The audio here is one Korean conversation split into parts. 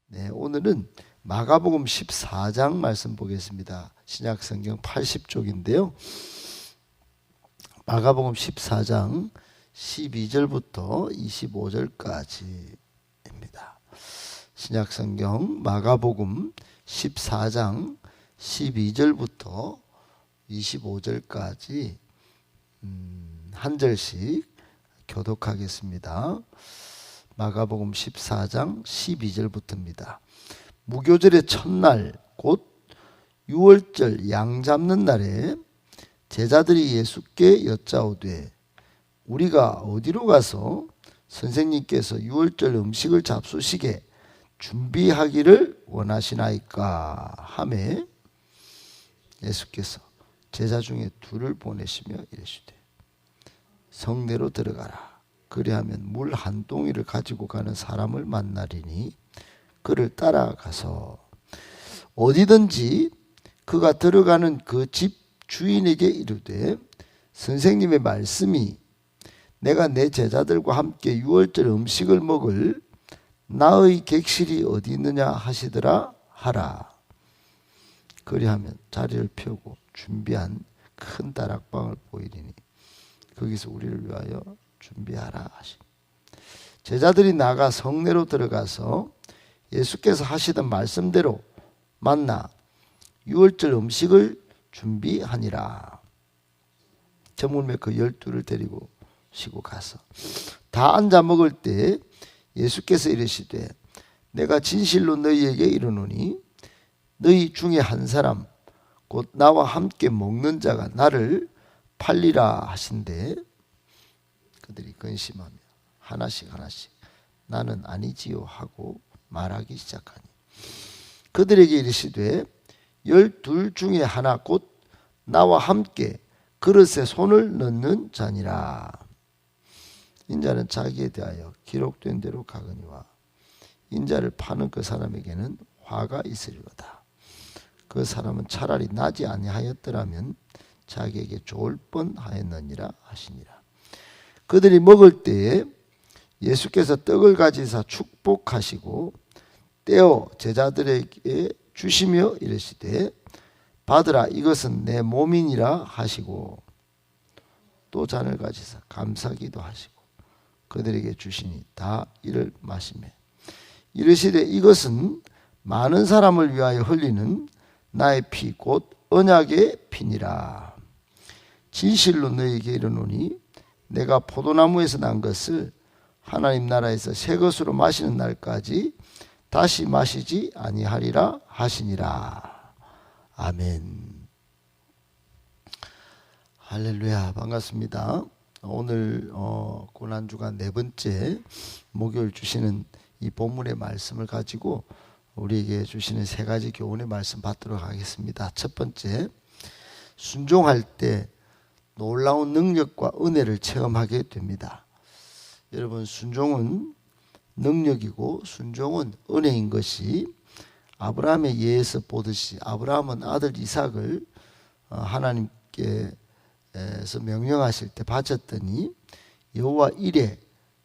네, 오늘은 마가복음 14장 말씀 보겠습니다. 신약성경 80쪽인데요. 마가복음 14장 12절부터 25절까지입니다. 신약성경 마가복음 14장 12절부터 25절까지 한 절씩 교독하겠습니다. 마가복음 14장 12절부터입니다. 무교절의 첫날 곧 유월절 양 잡는 날에 제자들이 예수께 여짜오되 우리가 어디로 가서 선생님께서 유월절 음식을 잡수시게 준비하기를 원하시나이까 하매 예수께서 제자 중에 둘을 보내시며 이르시되 성내로 들어가라. 그리하면 물 한 동이를 가지고 가는 사람을 만나리니 그를 따라가서 어디든지 그가 들어가는 그 집 주인에게 이르되 선생님의 말씀이 내가 내 제자들과 함께 유월절 음식을 먹을 나의 객실이 어디 있느냐 하시더라 하라. 그리하면 자리를 펴고 준비한 큰 다락방을 보이리니 거기서 우리를 위하여 준비하라 하시. 제자들이 나가 성내로 들어가서 예수께서 하시던 말씀대로 만나 유월절 음식을 준비하니라. 저물매 그 12를 데리고 시고 가서 다 앉아 먹을 때 예수께서 이르시되 내가 진실로 너희에게 이르노니 너희 중에 한 사람 곧 나와 함께 먹는 자가 나를 팔리라 하신대 그들이 근심하며 하나씩 나는 아니지요 하고 말하기 시작하니 그들에게 이르시되 12 중에 하나 곧 나와 함께 그릇에 손을 넣는 자니라. 인자는 자기에 대하여 기록된 대로 가거니와 인자를 파는 그 사람에게는 화가 있으리로다. 그 사람은 차라리 나지 아니하였더라면 자기에게 좋을 뻔하였느니라 하시니라. 그들이 먹을 때에 예수께서 떡을 가지사 축복하시고 떼어 제자들에게 주시며 이르시되 받으라 이것은 내 몸이니라 하시고 또 잔을 가지사 감사기도 하시고 그들에게 주시니 다 이를 마시매 이르시되 이것은 많은 사람을 위하여 흘리는 나의 피 곧 언약의 피니라. 진실로 너희에게 이르노니 내가 포도나무에서 난 것을 하나님 나라에서 새 것으로 마시는 날까지 다시 마시지 아니하리라 하시니라. 아멘. 할렐루야. 반갑습니다. 오늘 고난주간 네 번째 목요일 주시는 이 본문의 말씀을 가지고 우리에게 주시는 세 가지 교훈의 말씀 받도록 하겠습니다. 첫 번째, 순종할 때 놀라운 능력과 은혜를 체험하게 됩니다. 여러분, 순종은 능력이고 순종은 은혜인 것이 아브라함의 예에서 보듯이 아브라함은 아들 이삭을 하나님께서 명령하실 때 바쳤더니 여호와 이레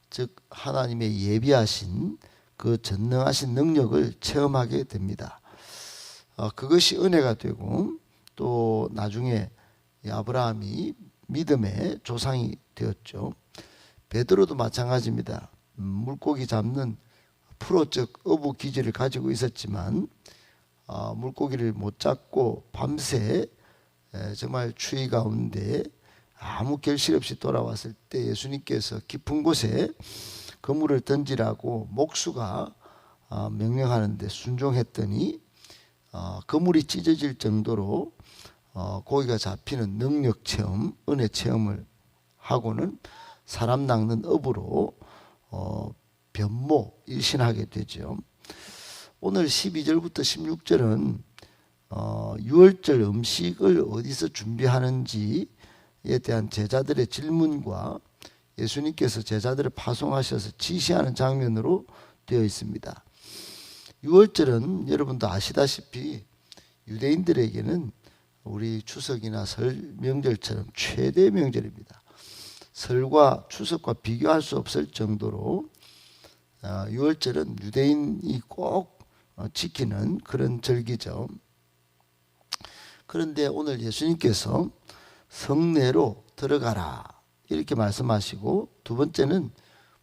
즉 하나님의 예비하신 그 전능하신 능력을 체험하게 됩니다. 그것이 은혜가 되고 또 나중에 아브라함이 믿음의 조상이 되었죠. 베드로도 마찬가지입니다. 물고기 잡는 프로 즉 어부 기질을 가지고 있었지만 물고기를 못 잡고 밤새 정말 추위 가운데 아무 결실 없이 돌아왔을 때 예수님께서 깊은 곳에 그물을 던지라고 목수가 명령하는데 순종했더니 그물이 찢어질 정도로 고기가 잡히는 능력 체험, 은혜 체험을 하고는 사람 낚는 업으로 변모, 일신하게 되죠. 오늘 12절부터 16절은 유월절 음식을 어디서 준비하는지에 대한 제자들의 질문과 예수님께서 제자들을 파송하셔서 지시하는 장면으로 되어 있습니다. 유월절은 여러분도 아시다시피 유대인들에게는 우리 추석이나 설 명절처럼 최대 명절입니다. 설과 추석과 비교할 수 없을 정도로 유월절은 유대인이 꼭 지키는 그런 절기죠. 그런데 오늘 예수님께서 성내로 들어가라 이렇게 말씀하시고, 두 번째는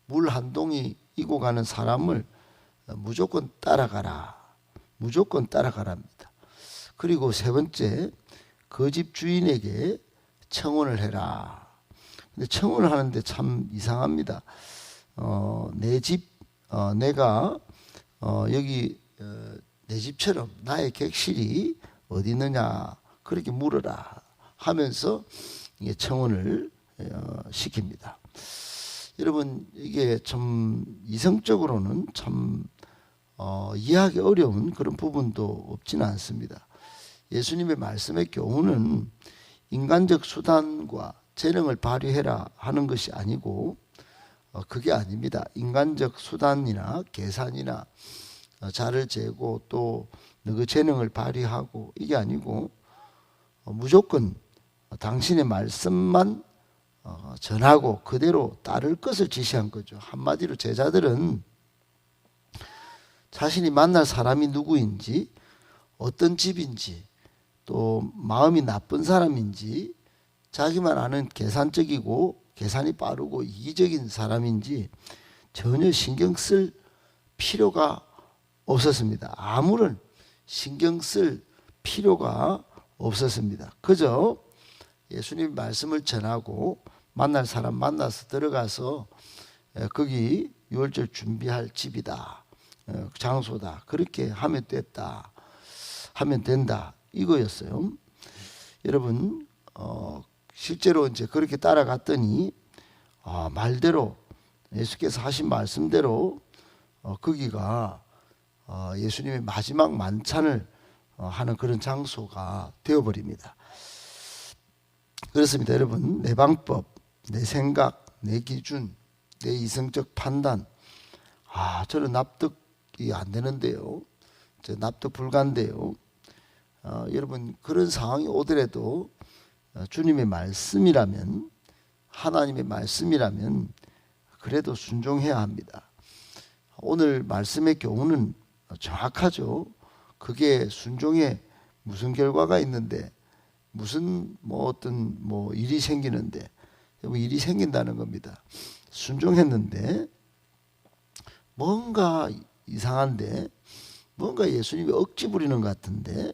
물 한 동이 이고 가는 사람을 무조건 따라가라, 무조건 따라가랍니다. 그리고 세 번째, 그 집 주인에게 청혼을 해라. 근데 청혼을 하는데 참 이상합니다. 내 집, 내가 여기 내 집처럼 나의 객실이 어디 있느냐 그렇게 물어라 하면서 이게 청혼을 시킵니다. 여러분, 이게 참 이성적으로는 참 이해하기 어려운 그런 부분도 없지는 않습니다. 예수님의 말씀의 교훈은 인간적 수단과 재능을 발휘해라 하는 것이 아니고, 그게 아닙니다. 인간적 수단이나 계산이나 자를 재고 또 그 재능을 발휘하고 이게 아니고, 무조건 당신의 말씀만 전하고 그대로 따를 것을 지시한 거죠. 한마디로 제자들은 자신이 만날 사람이 누구인지, 어떤 집인지, 또 마음이 나쁜 사람인지, 자기만 아는 계산적이고 계산이 빠르고 이기적인 사람인지 전혀 신경 쓸 필요가 없었습니다. 아무런 신경 쓸 필요가 없었습니다. 그저 예수님 말씀을 전하고 만날 사람 만나서 들어가서 거기 유월절 준비할 집이다, 장소다, 그렇게 하면 됐다, 하면 된다, 이거였어요. 여러분, 실제로 이제 그렇게 따라갔더니 말대로 예수께서 하신 말씀대로 거기가 예수님의 마지막 만찬을 하는 그런 장소가 되어버립니다. 그렇습니다. 여러분, 내 방법, 내 생각, 내 기준, 내 이성적 판단, 저는 납득이 안 되는데요, 저 납득 불가인데요. 여러분, 그런 상황이 오더라도 주님의 말씀이라면, 하나님의 말씀이라면 그래도 순종해야 합니다. 오늘 말씀의 교훈은 정확하죠. 그게 순종에 무슨 결과가 있는데, 무슨 어떤 일이 생기는데, 일이 생긴다는 겁니다. 순종했는데 뭔가 이상한데, 뭔가 예수님이 억지 부리는 것 같은데,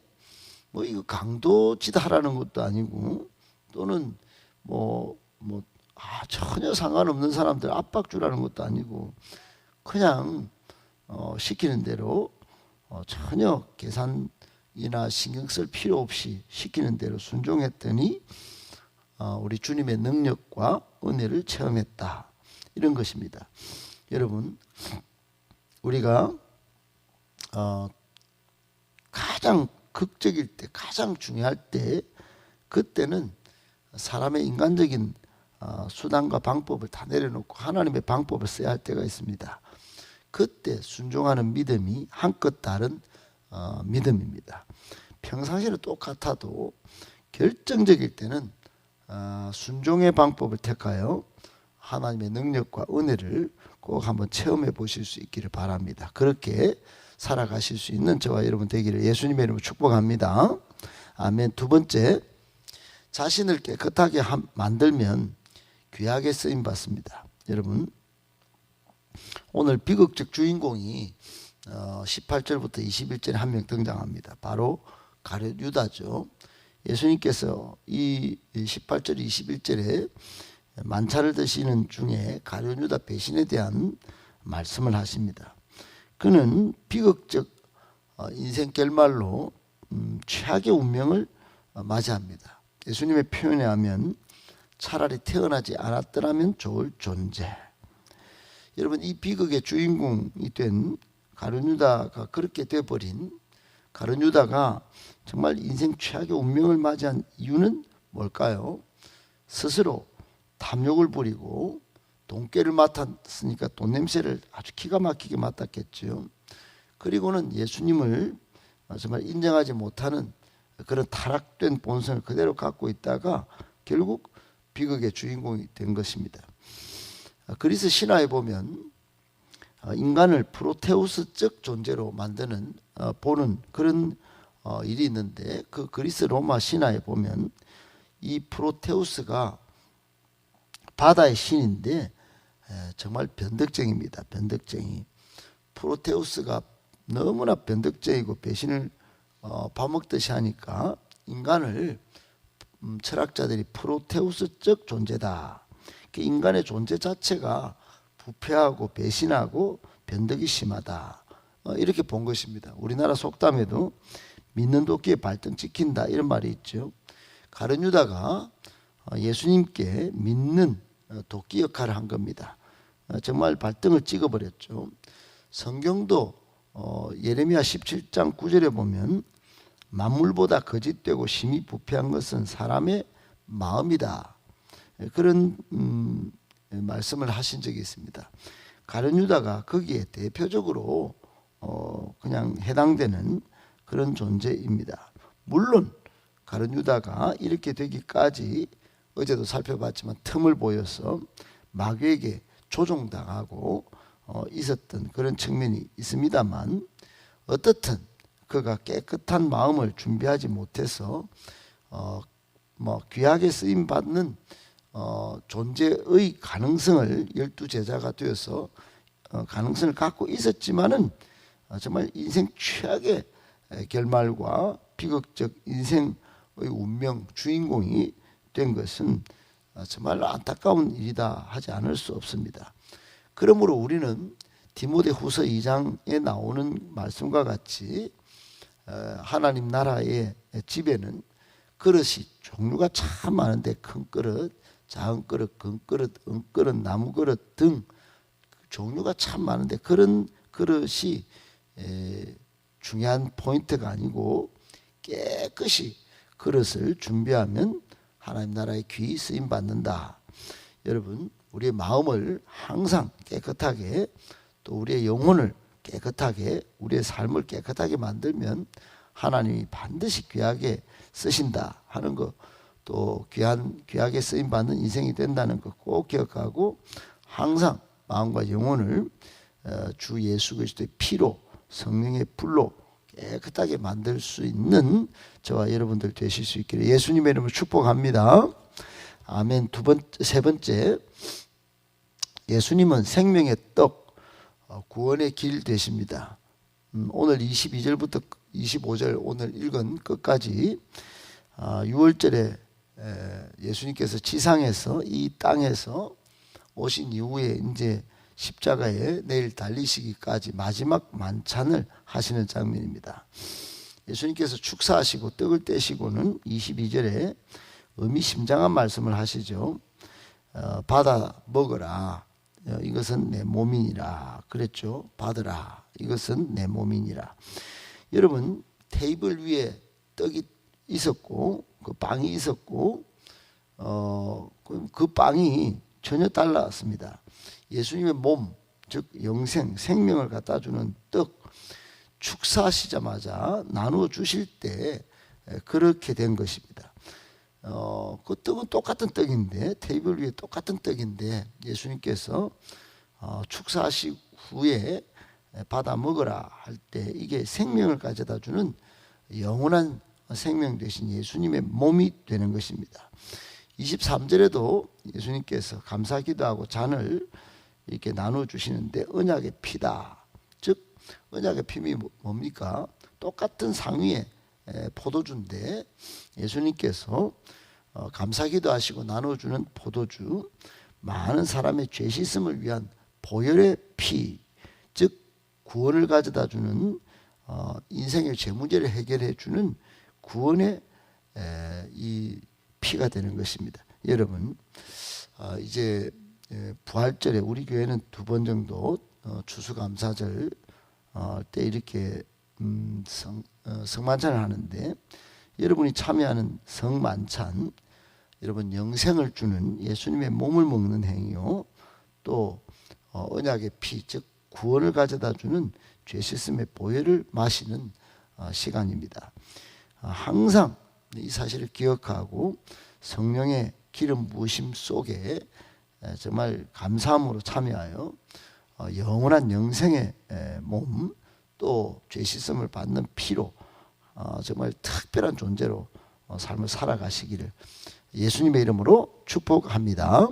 이거 강도짓 하라는 것도 아니고, 또는 전혀 상관없는 사람들 압박 주라는 것도 아니고, 그냥 시키는 대로 전혀 계산이나 신경 쓸 필요 없이 시키는 대로 순종했더니 우리 주님의 능력과 은혜를 체험했다, 이런 것입니다. 여러분, 우리가 가장 극적일 때, 가장 중요할 때, 그때는 사람의 인간적인 수단과 방법을 다 내려놓고 하나님의 방법을 써야 할 때가 있습니다. 그때 순종하는 믿음이 한껏 다른 믿음입니다. 평상시에는 똑같아도 결정적일 때는 순종의 방법을 택하여 하나님의 능력과 은혜를 꼭 한번 체험해 보실 수 있기를 바랍니다. 그렇게 살아가실 수 있는 저와 여러분 되기를 예수님의 이름으로 축복합니다. 아멘. 두 번째, 자신을 깨끗하게 만들면 귀하게 쓰임 받습니다. 여러분, 오늘 비극적 주인공이 18절부터 21절에 한 명 등장합니다. 바로 가룟 유다죠. 예수님께서 이 18절 21절에 만찬을 드시는 중에 가룟 유다 배신에 대한 말씀을 하십니다. 그는 비극적 인생 결말로 최악의 운명을 맞이합니다. 예수님의 표현에 하면 차라리 태어나지 않았더라면 좋을 존재. 여러분, 이 비극의 주인공이 된 가룟 유다가 그렇게 돼버린 가룟 유다가 정말 인생 최악의 운명을 맞이한 이유는 뭘까요? 스스로 탐욕을 부리고 돈꾀를 맡았으니까 돈 냄새를 아주 기가 막히게 맡았겠죠. 그리고는 예수님을 정말 인정하지 못하는 그런 타락된 본성을 그대로 갖고 있다가 결국 비극의 주인공이 된 것입니다. 그리스 신화에 보면 인간을 프로테우스적 존재로 만드는 보는 그런 일이 있는데, 그 그리스 로마 신화에 보면 이 프로테우스가 바다의 신인데 정말 변덕쟁입니다. 변덕쟁이. 프로테우스가 너무나 변덕쟁이고 배신을 봐먹듯이 하니까 인간을 철학자들이 프로테우스적 존재다. 인간의 존재 자체가 부패하고 배신하고 변덕이 심하다. 이렇게 본 것입니다. 우리나라 속담에도 믿는 도끼에 발등 찍힌다 이런 말이 있죠. 가룟 유다가 예수님께 믿는 도끼 역할을 한 겁니다. 정말 발등을 찍어버렸죠. 성경도 예레미야 17장 9절에 보면 만물보다 거짓되고 심히 부패한 것은 사람의 마음이다. 그런 말씀을 하신 적이 있습니다. 가룟 유다가 거기에 대표적으로 그냥 해당되는 그런 존재입니다. 물론 가룟 유다가 이렇게 되기까지 어제도 살펴봤지만 틈을 보여서 마귀에게 조종당하고 있었던 그런 측면이 있습니다만, 어떻든 그가 깨끗한 마음을 준비하지 못해서 귀하게 쓰임 받는 존재의 가능성을 12제자가 되어서 가능성을 갖고 있었지만은 정말 인생 최악의 결말과 비극적 인생의 운명 주인공이 된 것은 정말 안타까운 일이다 하지 않을 수 없습니다. 그러므로 우리는 디모데후서 2장에 나오는 말씀과 같이 하나님 나라의 집에는 그릇이 종류가 참 많은데, 큰 그릇, 작은 그릇, 금그릇, 은그릇, 나무그릇 등 종류가 참 많은데, 그런 그릇이 중요한 포인트가 아니고 깨끗이 그릇을 준비하면 하나님 나라의 귀히 쓰임 받는다. 여러분, 우리의 마음을 항상 깨끗하게, 또 우리의 영혼을 깨끗하게, 우리의 삶을 깨끗하게 만들면 하나님이 반드시 귀하게 쓰신다 하는 것, 또 귀하게 쓰임 받는 인생이 된다는 것 꼭 기억하고, 항상 마음과 영혼을 주 예수 그리스도의 피로, 성령의 불로 깨끗하게 만들 수 있는 저와 여러분들 되실 수 있기를 예수님의 이름으로 축복합니다. 아멘. 세 번째, 예수님은 생명의 떡, 구원의 길 되십니다. 오늘 22절부터 25절 오늘 읽은 끝까지 6월절에 예수님께서 지상에서 이 땅에서 오신 이후에 이제 십자가에 내일 달리시기까지 마지막 만찬을 하시는 장면입니다. 예수님께서 축사하시고 떡을 떼시고는 22절에 의미심장한 말씀을 하시죠. 받아 먹어라, 이것은 내 몸이니라 그랬죠. 받으라, 이것은 내 몸이니라. 여러분, 테이블 위에 떡이 있었고 그 빵이 있었고 그 빵이 전혀 달랐습니다. 예수님의 몸, 즉 영생, 생명을 갖다 주는 떡, 축사하시자마자 나누어 주실 때 그렇게 된 것입니다. 그 떡은 똑같은 떡인데, 테이블 위에 똑같은 떡인데 예수님께서 축사하신 후에 받아 먹으라 할 때 이게 생명을 가져다 주는 영원한 생명 되신 예수님의 몸이 되는 것입니다. 23절에도 예수님께서 감사기도하고 잔을 이렇게 나눠 주시는데 언약의 피다. 즉 언약의 피이 뭡니까? 똑같은 상위의 포도주인데 예수님께서 감사기도하시고 나눠주는 포도주, 많은 사람의 죄 씻음을 위한 보혈의 피, 즉 구원을 가져다 주는 인생의 죄 문제를 해결해 주는 구원의 이 피가 되는 것입니다. 여러분, 이제 부활절에 우리 교회는 2번 정도 추수감사절 때 이렇게 성만찬을 하는데, 여러분이 참여하는 성만찬, 여러분 영생을 주는 예수님의 몸을 먹는 행위요, 또 언약의 피, 즉 구원을 가져다 주는 죄 씻음의 보혈을 마시는 시간입니다. 항상 이 사실을 기억하고 성령의 기름 부으심 속에 정말 감사함으로 참여하여 영원한 영생의 몸, 또 죄 씻음을 받는 피로 정말 특별한 존재로 삶을 살아가시기를 예수님의 이름으로 축복합니다.